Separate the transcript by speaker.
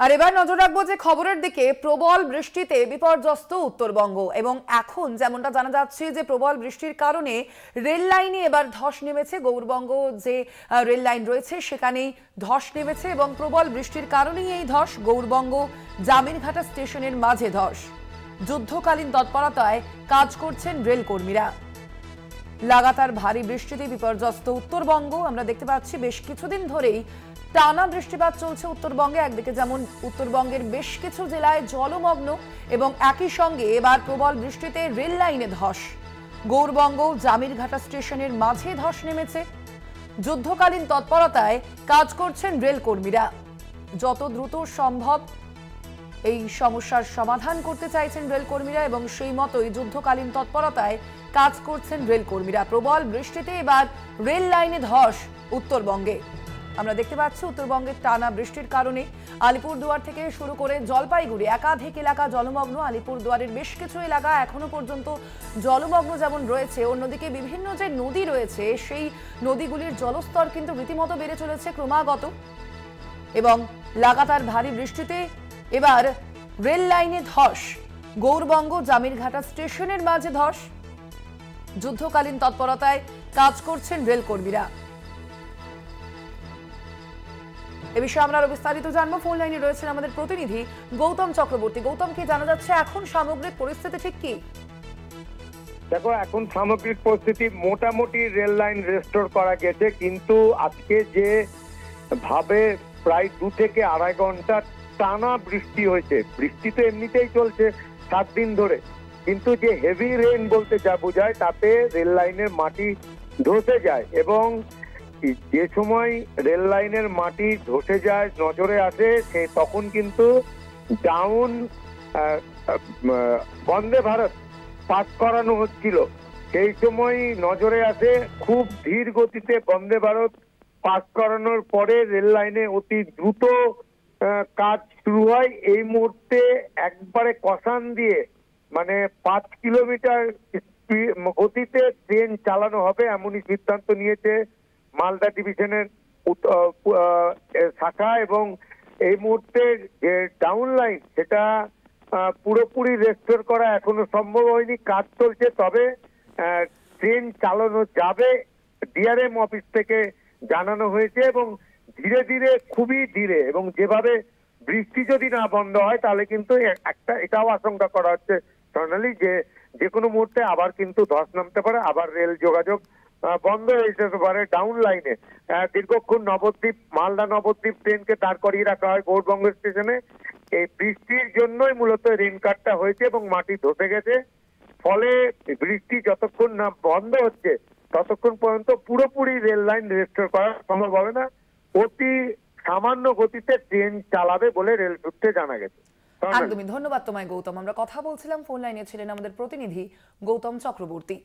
Speaker 1: আর এবার নজর রাখবো যে খবরের দিকে। প্রবল বৃষ্টিতে বিপর্যস্ত উত্তরবঙ্গ এবং এখন যেমনটা জানা যাচ্ছে যে প্রবল বৃষ্টির কারণে রেল লাইনে এবার ধস নেমেছে। গৌরবঙ্গ যে রেল লাইন রয়েছে সেখানেই ধস নেমেছে এবং প্রবল বৃষ্টির কারণেই এই ধস। গৌরবঙ্গ জামিনঘাটা স্টেশনের মাঝে ধস। যুদ্ধকালীন তৎপরতায় কাজ করছেন রেল কর্মীরা। লাগাতার ভারী বৃষ্টিতে বিপর্যস্ত উত্তরবঙ্গ। আমরা দেখতে পাচ্ছি বেশ কিছুদিন ধরেই টানা বৃষ্টিপাত চলছে উত্তরবঙ্গে। একদিকে যেমন উত্তরবঙ্গের বেশ কিছু জেলায় জলমগ্ন এবং একই সঙ্গে এবার প্রবল বৃষ্টিতে রেল লাইনে ধস। গৌরবঙ্গ জামিরঘাটা স্টেশনের মাঝে ধস নেমেছে। যুদ্ধকালীন তৎপরতায় কাজ করছেন রেল কর্মীরা। যত দ্রুত সম্ভব এই সমস্যার সমাধান করতে চাইছেন রেল কর্মীরা এবং সেই মতোই যুদ্ধকালীন তৎপরতায় কাজ করছেন রেল কর্মীরা। প্রবল বৃষ্টিতে এবার রেল লাইনে ধস উত্তরবঙ্গে। আমরা দেখতে পাচ্ছি উত্তরবঙ্গের টানা বৃষ্টির কারণে আলিপুরদুয়ার থেকে শুরু করে জলপাইগুড়ি একাধিক এলাকা জলমগ্ন। আলিপুরদুয়ারের বেশ কিছু এলাকা এখনো পর্যন্ত জলমগ্ন যেমন রয়েছে, অন্যদিকে বিভিন্ন যে নদী রয়েছে সেই নদীগুলির জলস্তর কিন্তু রীতিমতো বেড়ে চলেছে ক্রমাগত। এবং লাগাতার ভারী বৃষ্টিতে এবার রেল লাইনে ধস। গৌরবঙ্গ জামিরঘাটা স্টেশনের মাঝে ধস। যুদ্ধকালীন তৎপরতায় কাজ করছেন রেল কর্মীরা। এ বিষয়ে আমরা আরো বিস্তারিত জানবো। ফোন লাইনে রয়েছেন আমাদের প্রতিনিধি গৌতম চক্রবর্তী। গৌতম, কি জানা যাচ্ছে এখন সামগ্রিক পরিস্থিতি ঠিক কি?
Speaker 2: দেখো, এখন সামগ্রিক পরিস্থিতি মোটামুটি রেল লাইন রেস্টোর করা গেছে, কিন্তু আজকে যে ভাবে প্রায় 2 থেকে আড়াই ঘন্টা টানা বৃষ্টি হয়েছে। বৃষ্টি তো এমনিতেই চলছে 7 দিন ধরে, কিন্তু যে হেভি রেইন বলতে যা বোঝায় তাতে রেল লাইনের মাটি ধসে যায়। এবং যে সময় রেল লাইনের মাটি ধসে যায় নজরে আসে সে তখন কিন্তু ডাউন বন্দে ভারত পাস করানো হচ্ছিল। সেই সময় নজরে আসে খুব ধীর গতিতে বন্দে ভারত পাস করানোর পরে রেল লাইনে অতি দ্রুত কাজ শুরু হয়। এই মুহূর্তে একবারে কষান দিয়ে মানে 5 কিলোমিটার গতিতে ট্রেন চালানো হবে এমনই সিদ্ধান্ত নিয়েছে মালদা ডিভিশনের শাখা। এবং এই মুহূর্তে যে ডাউন লাইন সেটা পুরোপুরি রেস্টোর করা এখনো সম্ভব হয়নি, কাজ চলছে। তবে ট্রেন চালানো যাবে ডিআরএম অফিস থেকে জানানো হয়েছে এবং ধীরে ধীরে, খুবই ধীরে। এবং যেভাবে বৃষ্টি যদি না বন্ধ হয় তাহলে কিন্তু এটাও আশঙ্কা করা হচ্ছে সোনালি যে কোনো মুহূর্তে আবার কিন্তু ধস নামতে পারে, আবার রেল যোগাযোগ বন্ধ হয়ে যেতে পারে ডাউন লাইনে। দীর্ঘক্ষণ মালদা নবদ্বীপ ট্রেনকে দাঁড় করিয়ে রাখা হয় গৌরবঙ্গ স্টেশনে। এই বৃষ্টির জন্যই মূলত রেনকাটটা হয়েছে এবং মাটি ধসে গেছে। ফলে বৃষ্টি যতক্ষণ না বন্ধ হচ্ছে ততক্ষণ পর্যন্ত পুরোপুরি রেল লাইন রেস্টোর করা সম্ভব হবে না। অতি সামান্য গতিতে ট্রেন চালাবে বলে রেল সূত্রে জানা গেছে।
Speaker 1: একদমই ধন্যবাদ তোমায় গৌতম। আমরা কথা বলছিলাম, ফোন লাইনে ছিলেন আমাদের প্রতিনিধি গৌতম চক্রবর্তী।